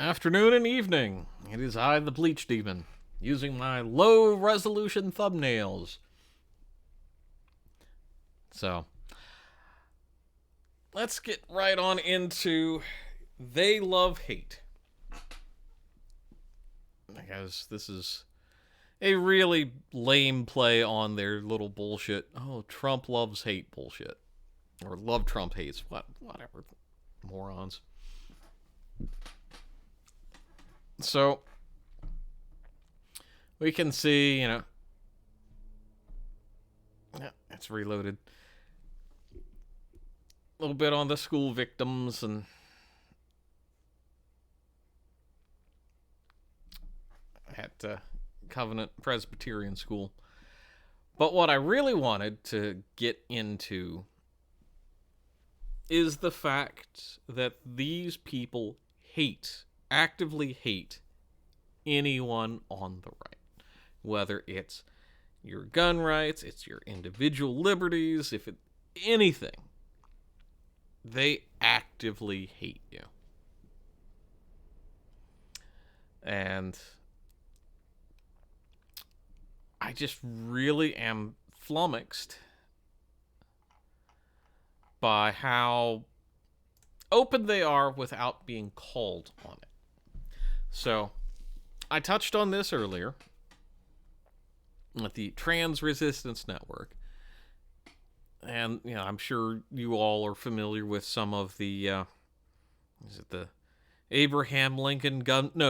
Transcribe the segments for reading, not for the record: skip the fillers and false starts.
Afternoon and evening. It is I, the Bleach Demon, using my low-resolution thumbnails. So, let's get right on into They Love Hate. Because this is a really lame play on their little bullshit. Oh, Trump loves hate bullshit. Or love Trump hates. Whatever. Morons. So, we can see, yeah, it's reloaded. A little bit on the school victims and at Covenant Presbyterian School. But what I really wanted to get into is the fact that these people actively hate anyone on the right. Whether it's your gun rights, it's your individual liberties, anything. They actively hate you. And I just really am flummoxed by how open they are without being called on it. So, I touched on this earlier at the Trans Resistance Network. And, I'm sure you all are familiar with some of the, the Abraham Lincoln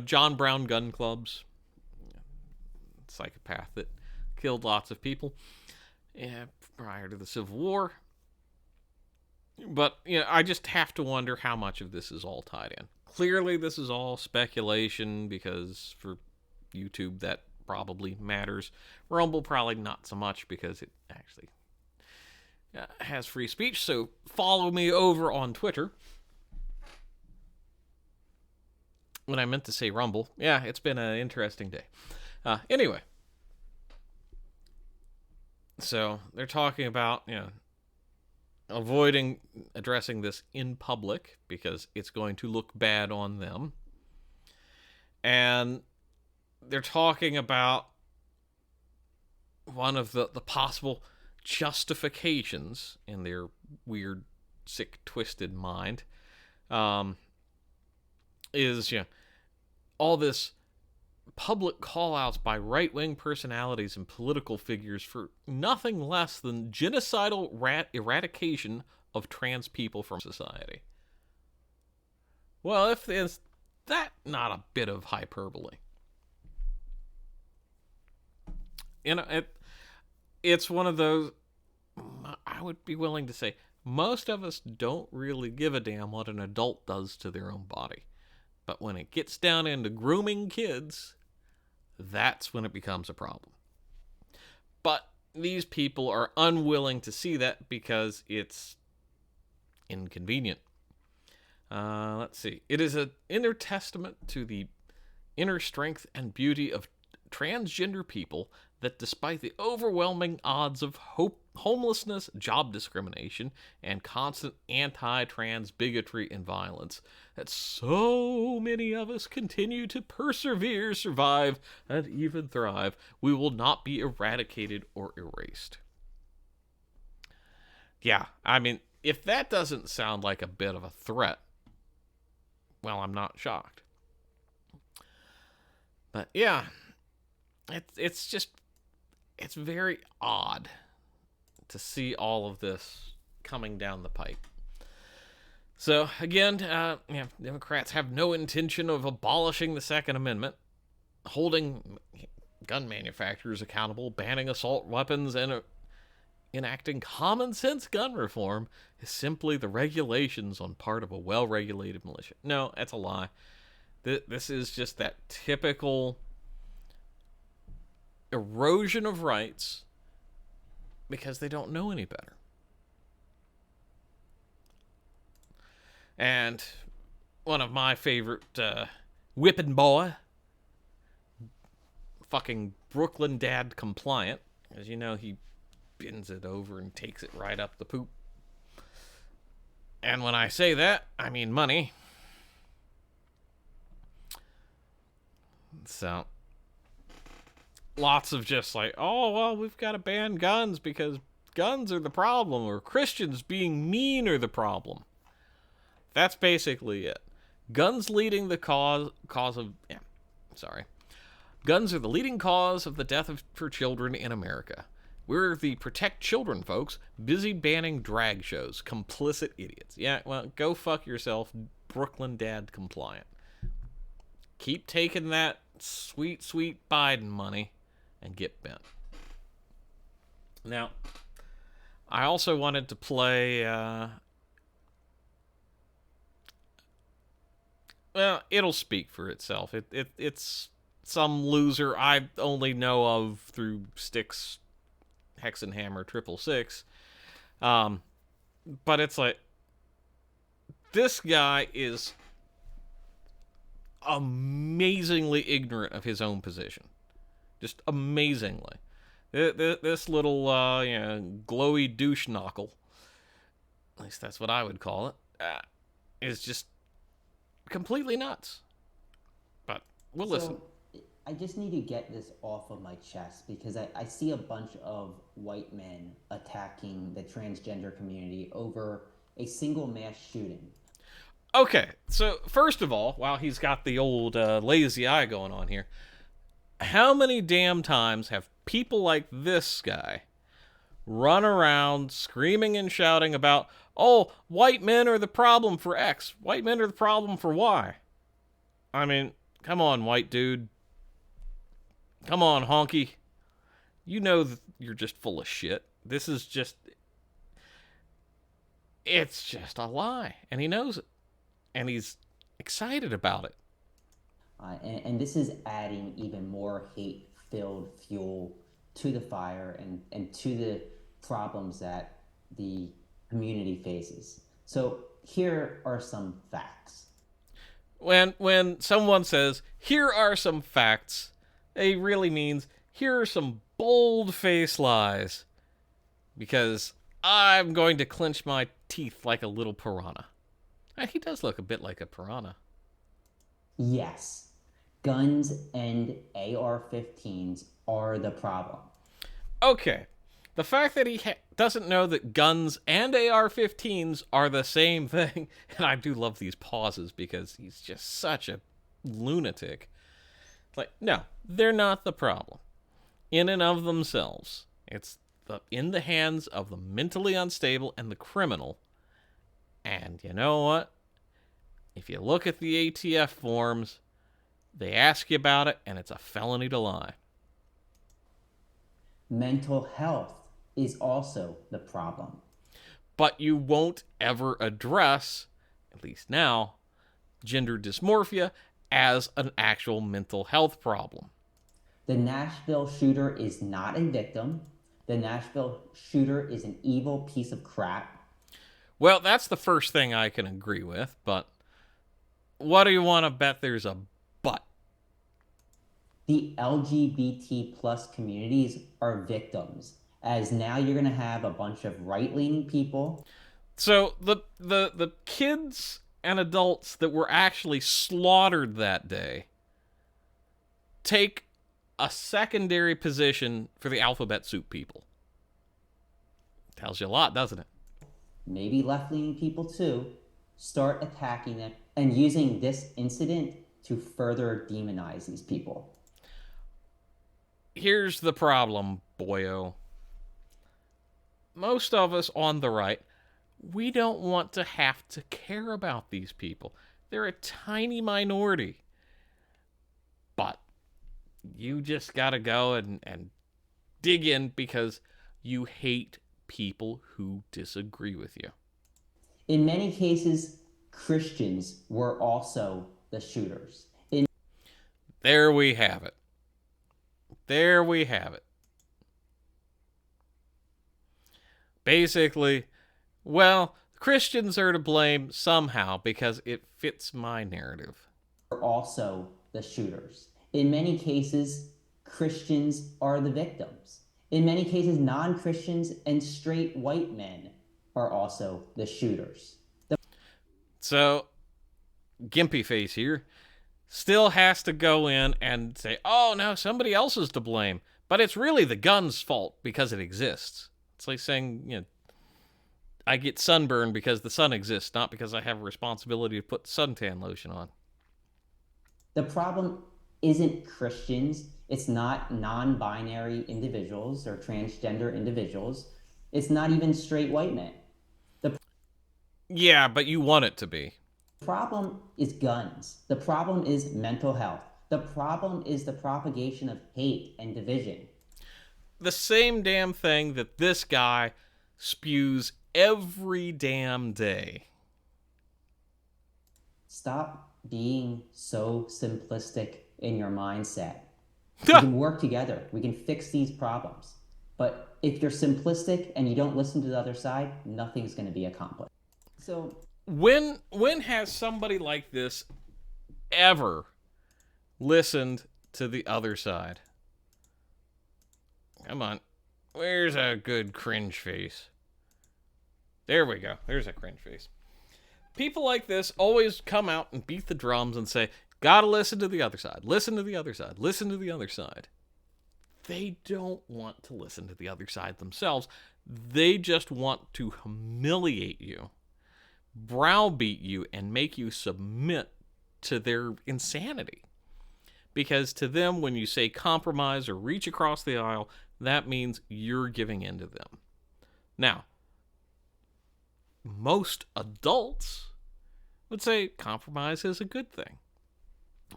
John Brown gun clubs. Psychopath that killed lots of people prior to the Civil War. But, I just have to wonder how much of this is all tied in. Clearly, this is all speculation because for YouTube, that probably matters. Rumble, probably not so much because it actually has free speech. So follow me over on Twitter. When I meant to say Rumble. Yeah, it's been an interesting day. Anyway. So they're talking about, avoiding addressing this in public because it's going to look bad on them. And they're talking about one of the possible justifications in their weird, sick, twisted mind is, all this public call-outs by right-wing personalities and political figures for nothing less than genocidal eradication of trans people from society. Well, is that not a bit of hyperbole? It's one of those, I would be willing to say, most of us don't really give a damn what an adult does to their own body. But when it gets down into grooming kids, that's when it becomes a problem. But these people are unwilling to see that because it's inconvenient. Let's see. It is an inner testament to the inner strength and beauty of transgender people that despite the overwhelming odds of homelessness, job discrimination, and constant anti-trans bigotry and violence, that so many of us continue to persevere, survive, and even thrive, we will not be eradicated or erased. Yeah, if that doesn't sound like a bit of a threat, well, I'm not shocked. But yeah, it's very odd to see all of this coming down the pipe. So, again, Democrats have no intention of abolishing the Second Amendment, holding gun manufacturers accountable, banning assault weapons, and enacting common sense gun reform is simply the regulations on part of a well-regulated militia. No, that's a lie. This is just that typical erosion of rights because they don't know any better. And one of my favorite whipping boy, fucking Brooklyn dad compliant, as you know, he bends it over and takes it right up the poop. And when I say that, I mean money. So, lots of just like, oh, well, we've got to ban guns because guns are the problem, or Christians being mean are the problem. That's basically it. Guns leading the cause of, Guns are the leading cause of the death for children in America. We're the protect children folks, busy banning drag shows. Complicit idiots. Yeah, well, go fuck yourself, Brooklyn dad compliant. Keep taking that sweet, sweet Biden money and get bent. Now, I also wanted to play, well, it'll speak for itself. It's some loser I only know of through Styx, Hexenhammer, 666. But it's like, this guy is amazingly ignorant of his own position. Just amazingly. This little, glowy douche knuckle, at least that's what I would call it, is just completely nuts. But we'll listen. I just need to get this off of my chest because I see a bunch of white men attacking the transgender community over a single mass shooting. Okay, so first of all, while he's got the old lazy eye going on here, how many damn times have people like this guy run around screaming and shouting about, oh, white men are the problem for X, white men are the problem for Y? I mean, come on, white dude. Come on, honky. You know that you're just full of shit. This is just... It's just a lie. And he knows it. And he's excited about it. And this is adding even more hate-filled fuel to the fire and to the problems that the community faces. So here are some facts. When someone says, here are some facts, it really means, here are some bold-faced lies. Because I'm going to clench my teeth like a little piranha. He does look a bit like a piranha. Yes, guns and AR-15s are the problem. Okay, the fact that he doesn't know that guns and AR-15s are the same thing, and I do love these pauses because he's just such a lunatic. Like, no, they're not the problem. In and of themselves. It's in the hands of the mentally unstable and the criminal. And you know what? If you look at the ATF forms, they ask you about it, and it's a felony to lie. Mental health is also the problem. But you won't ever address, at least now, gender dysmorphia as an actual mental health problem. The Nashville shooter is not a victim. The Nashville shooter is an evil piece of crap. Well, that's the first thing I can agree with, but what do you want to bet there's a but? The LGBT plus communities are victims, as now you're going to have a bunch of right-leaning people. So the kids and adults that were actually slaughtered that day take a secondary position for the alphabet soup people. Tells you a lot, doesn't it? Maybe left-leaning people too, start attacking them and using this incident to further demonize these people. Here's the problem, boyo. Most of us on the right, we don't want to have to care about these people. They're a tiny minority. But you just gotta go and dig in because you hate people who disagree with you. In many cases, Christians were also the shooters. There we have it. There we have it. Basically, well, Christians are to blame somehow because it fits my narrative. Were also the shooters. In many cases, Christians are the victims. In many cases, non-Christians and straight white men are also the shooters. So, Gimpy Face here still has to go in and say, oh, no, somebody else is to blame. But it's really the gun's fault because it exists. It's like saying, I get sunburned because the sun exists, not because I have a responsibility to put suntan lotion on. The problem isn't Christians. It's not non-binary individuals or transgender individuals. It's not even straight white men. The Yeah, but you want it to be. problem is guns. The problem is mental health. The problem is the propagation of hate and division. The same damn thing that this guy spews every damn day. Stop being so simplistic in your mindset. We can work together. We can fix these problems. But if you're simplistic and you don't listen to the other side, nothing's going to be accomplished. So When has somebody like this ever listened to the other side? Come on. Where's a good cringe face? There we go. There's a cringe face. People like this always come out and beat the drums and say, gotta listen to the other side. Listen to the other side. Listen to the other side. They don't want to listen to the other side themselves. They just want to humiliate you, browbeat you, and make you submit to their insanity. Because to them, when you say compromise or reach across the aisle, that means you're giving in to them. Now, most adults would say compromise is a good thing.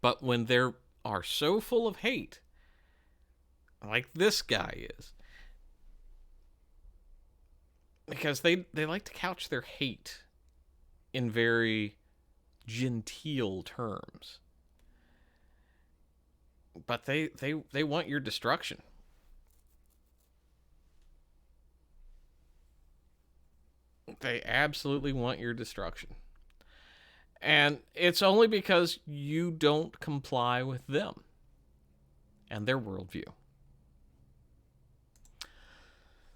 But when they are so full of hate, like this guy is, because they like to couch their hate in very genteel terms. But they want your destruction. They absolutely want your destruction. And it's only because you don't comply with them and their worldview.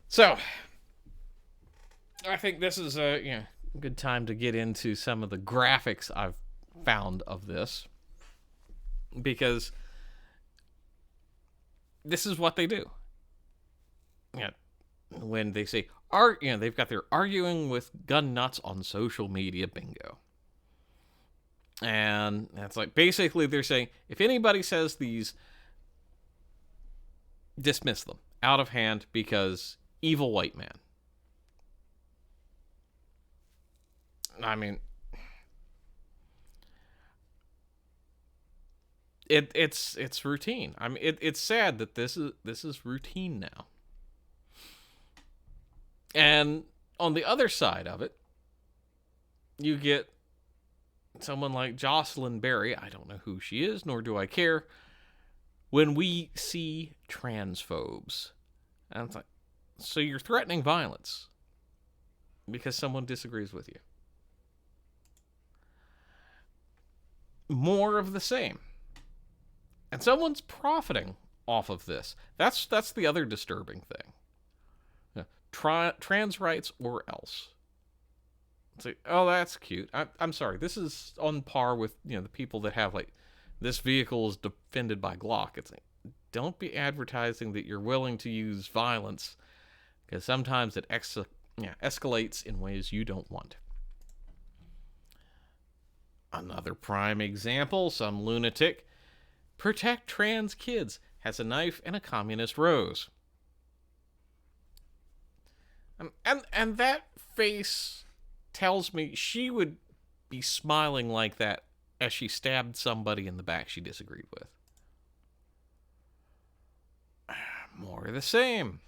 So, I think this is a good time to get into some of the graphics I've found of this. Because this is what they do. When they say, they've got their arguing with gun nuts on social media bingo. And that's like, basically they're saying, if anybody says these, dismiss them out of hand because evil white man. I mean, it's routine. I mean, it's sad that this is routine now. And on the other side of it, you get someone like Jocelyn Berry. I don't know who she is, nor do I care. When we see transphobes, and it's like, so you're threatening violence because someone disagrees with you. More of the same. And someone's profiting off of this. That's the other disturbing thing. Trans rights or else. It's like, oh, that's cute. I'm sorry. This is on par with the people that have like, this vehicle is defended by Glock. It's like, don't be advertising that you're willing to use violence, because sometimes it escalates in ways you don't want. Another prime example, some lunatic, protect trans kids, has a knife and a communist rose. And that face tells me she would be smiling like that as she stabbed somebody in the back she disagreed with. More of the same.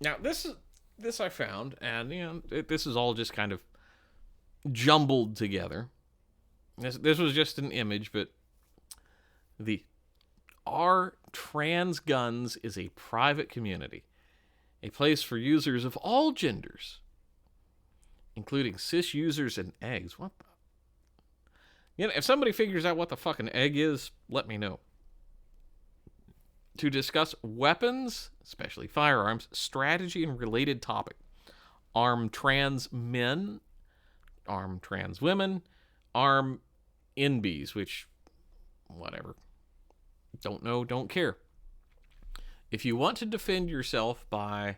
Now, this I found, and this is all just kind of jumbled together. This was just an image, but our trans guns is a private community, a place for users of all genders, including cis users and eggs. What the? If somebody figures out what the fuck an egg is, let me know. To discuss weapons, especially firearms, strategy, and related topic. Arm trans men arm trans women, arm NBs, which, whatever. Don't know, don't care. If you want to defend yourself by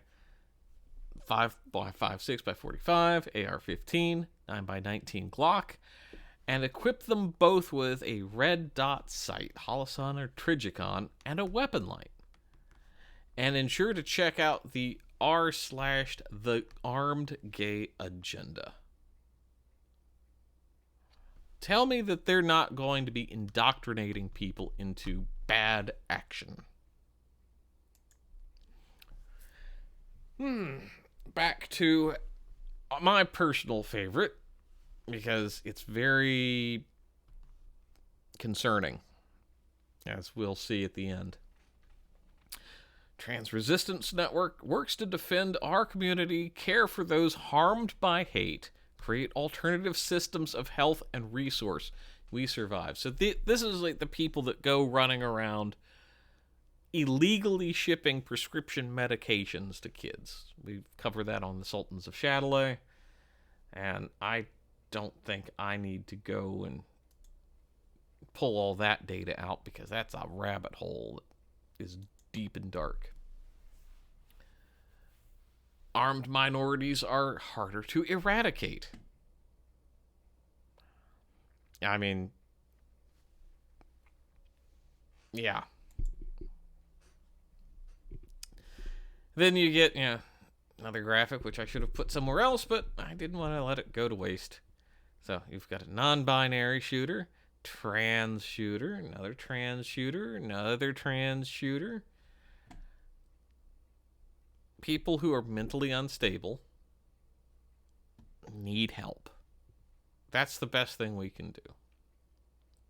5.56 by 45, AR-15, 9 by 19 Glock, and equip them both with a red dot sight, Holosun or Trijicon, and a weapon light. And ensure to check out the r/the armed gay agenda. Tell me that they're not going to be indoctrinating people into bad action. Back to my personal favorite, because it's very concerning, as we'll see at the end. Trans Resistance Network works to defend our community, care for those harmed by hate, create alternative systems of health and resource. We survive. So this is like the people that go running around illegally shipping prescription medications to kids. We cover that on the Sultans of Chatelet, and I don't think I need to go and pull all that data out, because that's a rabbit hole that is deep and dark. Armed minorities are harder to eradicate. I mean, yeah. Then you get, another graphic, which I should have put somewhere else, but I didn't want to let it go to waste. So you've got a non-binary shooter, trans shooter, another trans shooter, another trans shooter. People who are mentally unstable need help. That's the best thing we can do,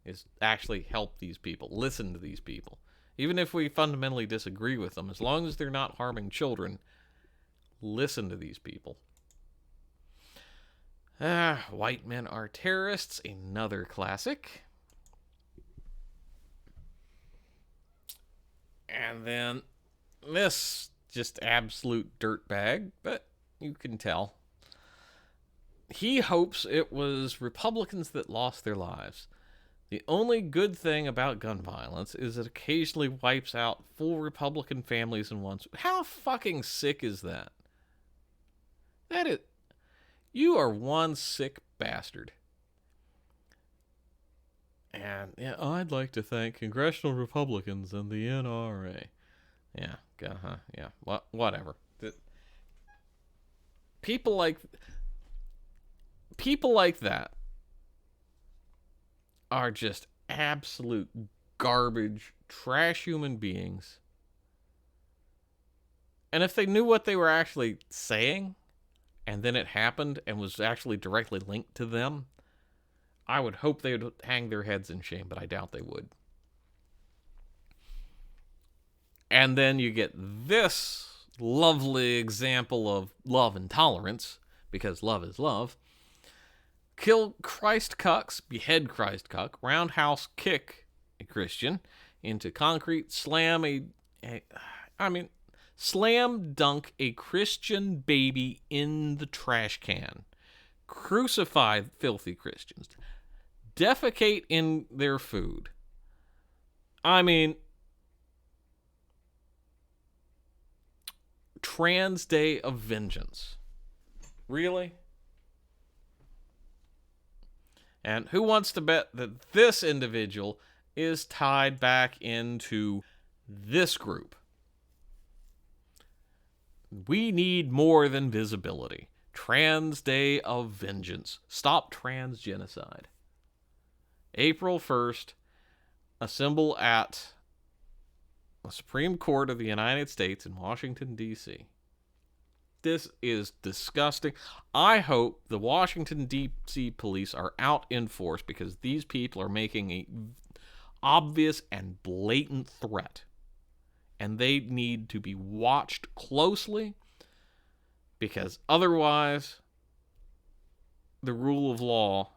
is actually help these people, listen to these people. Even if we fundamentally disagree with them, as long as they're not harming children, listen to these people. White men are terrorists, another classic. And then this, just absolute dirtbag, but you can tell. He hopes it was Republicans that lost their lives. The only good thing about gun violence is it occasionally wipes out full Republican families in one. How fucking sick is that? That is... You are one sick bastard. And, I'd like to thank congressional Republicans and the NRA. Whatever. People like that are just absolute garbage, trash human beings. And if they knew what they were actually saying, and then it happened and was actually directly linked to them, I would hope they would hang their heads in shame, but I doubt they would. And then you get this lovely example of love and tolerance, because love is love. Kill Christ cucks, behead Christ cuck, roundhouse kick a Christian into concrete, slam dunk a Christian baby in the trash can, crucify filthy Christians, defecate in their food. I mean, Trans Day of Vengeance. Really? And who wants to bet that this individual is tied back into this group? We need more than visibility. Trans Day of Vengeance. Stop trans genocide. April 1st, assemble at the Supreme Court of the United States in Washington, D.C. This is disgusting. I hope the Washington, D.C. police are out in force, because these people are making an obvious and blatant threat. And they need to be watched closely, because otherwise the rule of law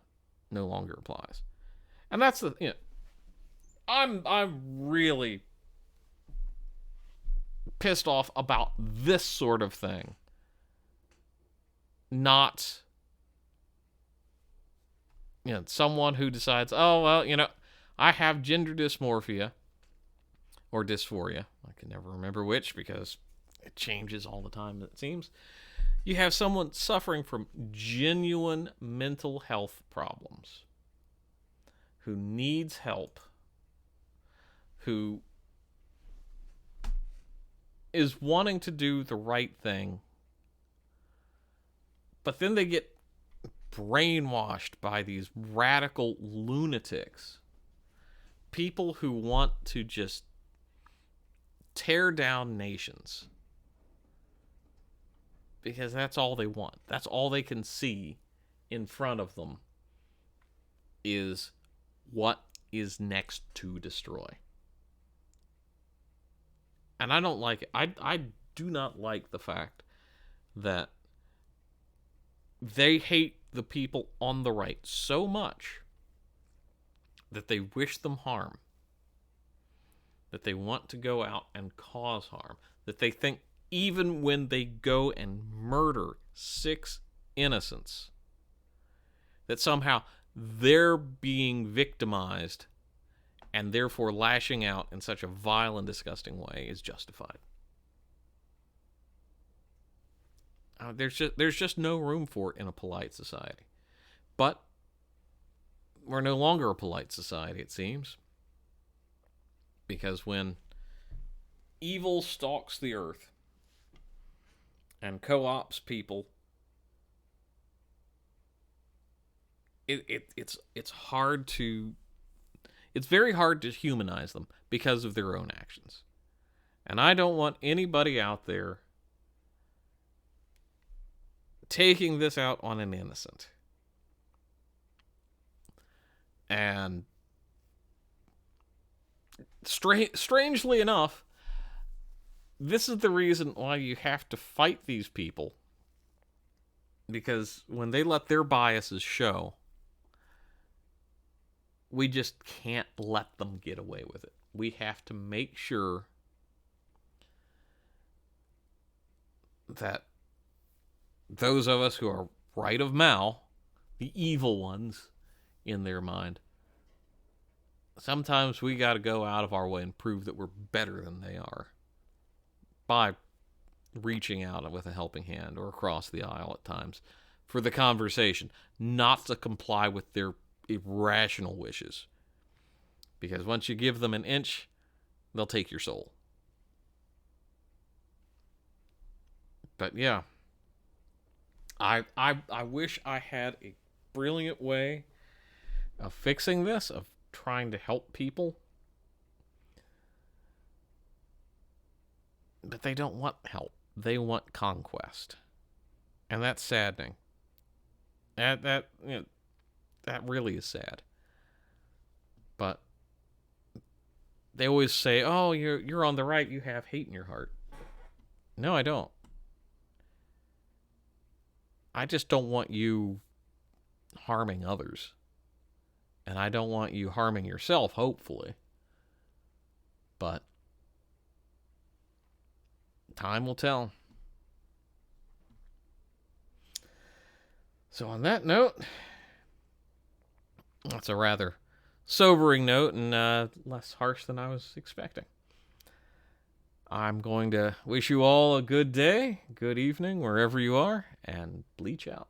no longer applies. And that's the, I'm really pissed off about this sort of thing. Not someone who decides, oh, well, I have gender dysmorphia or dysphoria. I can never remember which because it changes all the time, it seems. You have someone suffering from genuine mental health problems who needs help, who is wanting to do the right thing, but then they get brainwashed by these radical lunatics, people who want to just tear down nations because that's all they want. That's all they can see in front of them is what is next to destroy. And I don't like it. I do not like the fact that they hate the people on the right so much that they wish them harm, that they want to go out and cause harm, that they think even when they go and murder 6 innocents, that somehow they're being victimized and therefore lashing out in such a vile and disgusting way is justified. There's just no room for it in a polite society. But we're no longer a polite society, it seems. Because when evil stalks the earth and co-ops people, it's hard to... It's very hard to humanize them because of their own actions. And I don't want anybody out there taking this out on an innocent. And strangely enough, this is the reason why you have to fight these people. Because when they let their biases show, we just can't let them get away with it. We have to make sure that those of us who are right of Mao, the evil ones in their mind, sometimes we got to go out of our way and prove that we're better than they are by reaching out with a helping hand or across the aisle at times for the conversation, not to comply with their irrational wishes. Because once you give them an inch, they'll take your soul. But yeah, I wish I had a brilliant way of fixing this, of trying to help people. But they don't want help. They want conquest. And that's saddening. That really is sad. But they always say, "Oh, you're on the right. You have hate in your heart." No, I don't. I just don't want you harming others. And I don't want you harming yourself, hopefully. But time will tell. So on that note, that's a rather sobering note and less harsh than I was expecting. I'm going to wish you all a good day, good evening, wherever you are, and bleach out.